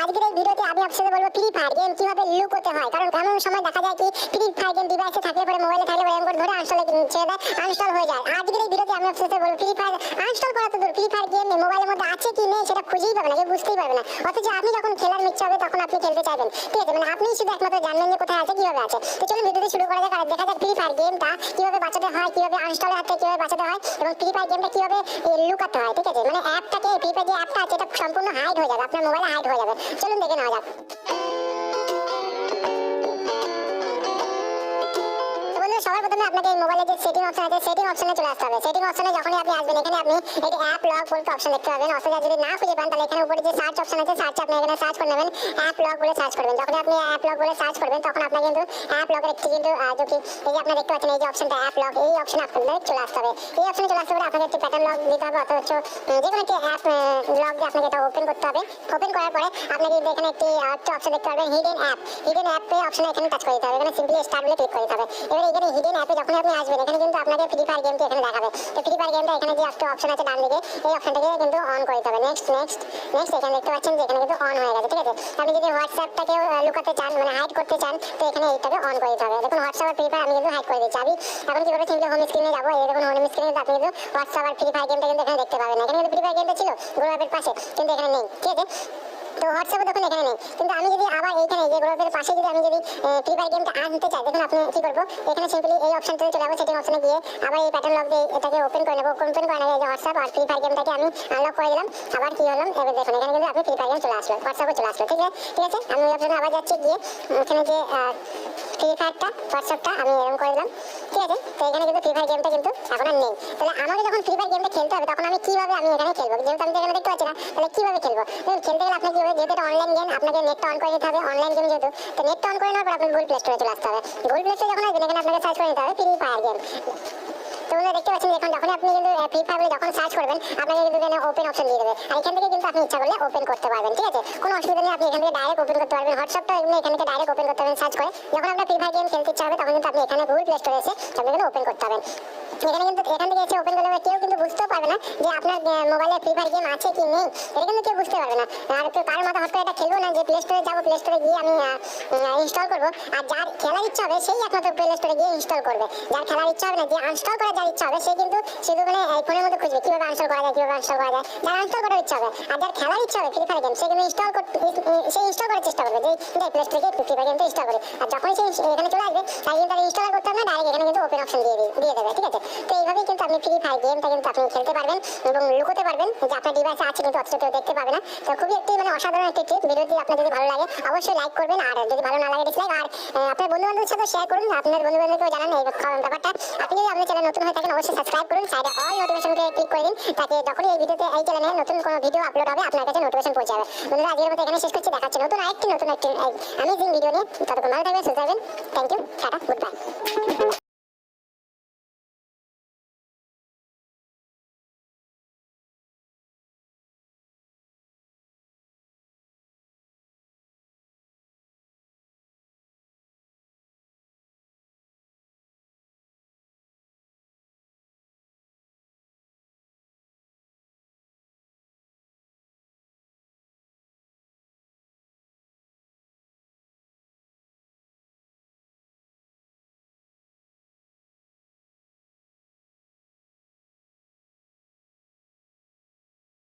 আজকের এই ভিডিওতে আমি আপনাদের বলবো ফ্রি ফায়ার গেম কিভাবে লুকোতে হয়। কারণ এমন সময় দেখা যায় কি ফ্রি ফায়ার গেম ডিভাইসে থাকলে পরে মোবাইলে থাকলে পরে এমন ধরে আনইনস্টল হয়ে যায়। আজকের এই ভিডিওতে আমি আপনাদের বলবো ফ্রি ফায়ার আনইনস্টল করা তো দূর, ফ্রি ফায়ার গেম মোবাইলের মধ্যে আছে কি নেই সেটা খুঁজেই পাবে না, কেউ বুঝতেই পারবে না। অথচ আপনি যখন খেলার ইচ্ছা হবে তখন আপনি খেলতে চাইবেন, ঠিক আছে? মানে আপনি শুধু একমাত্র জানবেন যে কোথায় আছে, কিভাবে আছে। তো চলুন ভিডিওটি শুরু করা যাক আর দেখা যাক ফ্রি ফায়ার গেমটা কিভাবে বাঁচাতে হয়, কিভাবে আনইনস্টলের হাত থেকে কিভাবে বাঁচাতে হয় এবং ফ্রি ফায়ার গেমটা কিভাবে লুকাতে হয়, ঠিক আছে? মানে অ্যাপটাকে ফ্রি ফায়ার যে অ্যাপটা আছে এটা সম্পূর্ণ হাইড হয়ে যাবে, আপনার মোবাইলে হাইড হয়ে যাবে। চলুন দেখে নেওয়া যাক। সবার প্রথমে আপনাকে এই মোবাইলে যে সেটিং অপশন আছে সেটিং অপশনে চলে আসতে হবে। সেটিং অপশনে যখনই আপনি আসবেন এখানে আপনি এই অ্যাপ লগ বলতে অপশন দেখতে পাবেন। অথবা যদি না খুঁজে পান তাহলে এখানে উপরে যে সার্চ অপশন আছে সার্চে আপনি এখানে সার্চ করে নেবেন, অ্যাপ লগ বলে সার্চ করবেন। যখন আপনি অ্যাপ লগ বলে সার্চ করবেন তখন আপনার কিন্তু অ্যাপ লগের একটি কিন্তু এই যে আপনারা দেখতে পাচ্ছেন এই যে অপশনটা অ্যাপ লগ, এই অপশনে আপনাদের চলে আসতে হবে। এই অপশনে চলে আসতে হবে আপনাকে একটি প্যাটার্ন লগ দিতে হবে অথবা যে কোনো একটি অ্যাপ লগ দিয়ে আপনাকে এটা ওপেন করতে হবে। ওপেন করার পরে আপনি কিন্তু এখানে একটি অপশন দেখতে পাবেন হিডেন অ্যাপ। হিডেন অ্যাপে অপশনে এখানে টাচ করে দিতে হবে, এখানে সিম্পলি স্টার্ট বলে ক্লিক করে দিতে হবে। এবারে এখানে হিডেন অ্যাপে যখন আপনি আসবেন এখানে কিন্তু আপনাকে ফ্রি ফায়ার গেমটি এখানে দেখাবে। তো ফ্রি ফায়ার গেমটা এখানে যে একটা অপশন আছে ডান দিকে এই অপশনটাকে কিন্তু অন করে দিতে হবে। নেক্সট এখানে দেখতে পাচ্ছেন যে এখানে কিন্তু অন হয়ে গেছে, ঠিক আছে? আপনি যদি হোয়াটসঅ্যাপটাকে লুকাতে চান মানে হাইড করতে চান তো এখানে এইটাকে অন করে দিতে হবে। দেখুন হোয়াটসঅ্যাপ আর ফ্রি ফায়ার আমি কিন্তু হাইড করে দিচ্ছি। আমি এখন কি করবো, সিম্পলি হোম স্ক্রিনে যাবো। এই দেখুন হোম স্ক্রিনে আপনি কিন্তু হোয়াটসঅ্যাপ আর ফ্রি ফায়ার গেমটা কিন্তু এখানে দেখতে পাবেন না। এখানে কিন্তু ফ্রি ফায়ার গেমটা ছিল গ্রো অ্যাপের পাশে, কিন্তু এখানে নেই, ঠিক আছে? তো হোয়াটসঅ্যাপে দেখুন এখানে নেই, কিন্তু আমি যদি আবার এইখানে যে গ্রুপের পাশে যদি আমি যদি ফ্রি ফায়ার গেমটা আনতে চাই দেখুন আপনি কি করবো, এখানে সিম্পলি এই অপশনটাতে চলে যাবো। সেটিং অপশনে গিয়ে আবার এই প্যাটার্ন লক দিয়ে এটাকে ওপেন করে নেবো। ওপেন করে নেবো এই যে হোয়াটসঅ্যাপ আর ফ্রি ফায়ার গেমটাকে আমি আনলক করে দিলাম। আবার কি হলাম এবার দেখুন এখানে কিন্তু আপনি ফ্রি ফায়ার গেম চলে আসলো, হোয়াটসঅ্যাপে চলে আসলো, ঠিক আছে? আমি ওই অপশনে আবার যাচ্ছি, গিয়ে এখানে যে ফ্রি ফায়ারটা হোয়াটসঅ্যাপটা আমি এরকম করে দিলাম, ঠিক আছে? তো এখানে কিন্তু ফ্রি ফায়ার গেমটা কিন্তু এখন আর নেই। তাহলে আমাকে যখন ফ্রি ফায়ার গেমটা খেলতে হবে তখন আমি কিভাবে আমি এখানে খেলবো, যেহেতু আমি এখানে দেখতে পাচ্ছি না, তাহলে কিভাবে খেলবো? দেখুন খেলতে গেলে আপনাকে যেহেতু এটা অনলাইন গেম আপনাকে নেটটা অন করে নিতে হবে। অনলাইন গেম যেহেতু তো নেটটা অন করে নেওয়ার পর আপনি গুগল প্লে স্টোরে চলে আসতে হবে। গুগল প্লে স্টোরে যখন আসবেন এখানে আপনাকে সার্চ করে নিতে হবে ফ্রি ফায়ার গেম। তো বন্ধুরা দেখতে পাচ্ছেন এখন যখন আপনি কিন্তু ফ্রি ফায়ার বলে যখন সার্চ করবেন আপনাকে কিন্তু এখানে ওপেন অপশন দিয়ে দেবে আর এখান থেকে কিন্তু আপনি ইচ্ছা করলে ওপেন করতে পারবেন, ঠিক আছে? কোনো অসুবিধা নেই, আপনি এখান থেকে ডাইরেক্ট ওপেন করতে পারবেন। হোয়াটসঅ্যাপটা এখান থেকে ডাইরেক্ট ওপেন করতে পারবেন সার্চ করে। যখন আপনার ফ্রি ফায়ার গেম খেলতে ইচ্ছা হবে তখন কিন্তু আপনি এখানে গুগল প্লে স্টোরে এসে আপনি কিন্তু ওপেন করতে পারবেন। এখানে কিন্তু এখান থেকে এসে ওপেন করলে কেউ কিন্তু বুঝতেও পারবে না যে আপনার মোবাইলে ফ্রি ফায়ার গেম আছে কি নেই, এটা কিন্তু কেউ বুঝতে পারবে না। আর কেউ কারোর মাথা হট করে এটা খেলবো না যে প্লে স্টোরে যাবো, প্লে স্টোরে গিয়ে আমি ইনস্টল করবো। আর যার খেলার ইচ্ছা হবে সেই একমাত্র প্লে স্টোরে গিয়ে ইনস্টল করবে। যার খেলার ইচ্ছা হবে না, যে আনস্টল করার যার ইচ্ছা হবে সে কিন্তু শুধু মানে ফোনের মধ্যে খুঁজবে কিভাবে আনস্টল করা যায়, কিভাবে আনস্টল করা যায়। যার আনস্টল করার ইচ্ছা হবে আর যার খেলার ইচ্ছা হবে ফ্রি ফায়ার গেম সে কিন্তু ইনস্টল করার চেষ্টা করবে, যে প্লে স্টোরে গিয়ে ফ্রি ফায়ার গেমটা ইনস্টল করে। আর যখনই সে এখানে চলে আসবে তাই কিন্তু তার ইনস্টল করতে হবে না, ডাইরেক্ট এখানে কিন্তু ওপেন অপশন দিয়ে দেবে, ঠিক আছে? তো এইভাবেই কিন্তু আপনি ফ্রি ফায়ার গেমটা কিন্তু আপনি খেলতে পারবেন এবং লুকোতে পারবেন যে আপনার ডিভাইসে আছে কিন্তু অথচ কেউ দেখতে পাবে না। তো খুবই একটি মানে অসাধারণ একটি টিপ। ভিডিওটি আপনার যদি ভালো লাগে অবশ্যই লাইক করবেন, আর যদি ভালো না লাগে ডিসলাইক। আর আপনার বন্ধু বান্ধবের সাথে শেয়ার করুন, আপনার বন্ধু বান্ধবকেও জানান এই ব্যাপারটা। আপনি যদি আপনার চ্যানেল নতুন হয়ে থাকেন অবশ্যই সাবস্ক্রাইব করুন, সাইডে অল নোটিফিকেশনকে ক্লিক করে দিন তাতে যখনই এই ভিডিওতে এই চ্যানেলে নতুন কোনো ভিডিও আপলোড হবে আপনার কাছে নোটিফিকেশন পৌঁছে যাবে। বন্ধুরা আজকের মতো এখানে শেষ করছি, দেখাচ্ছি নতুন একটি অ্যামেজিং ভিডিও নিয়ে। ততক্ষণ ভালো থাকবেন, সুস্থ থাকবেন। Thank you, tata, good bye.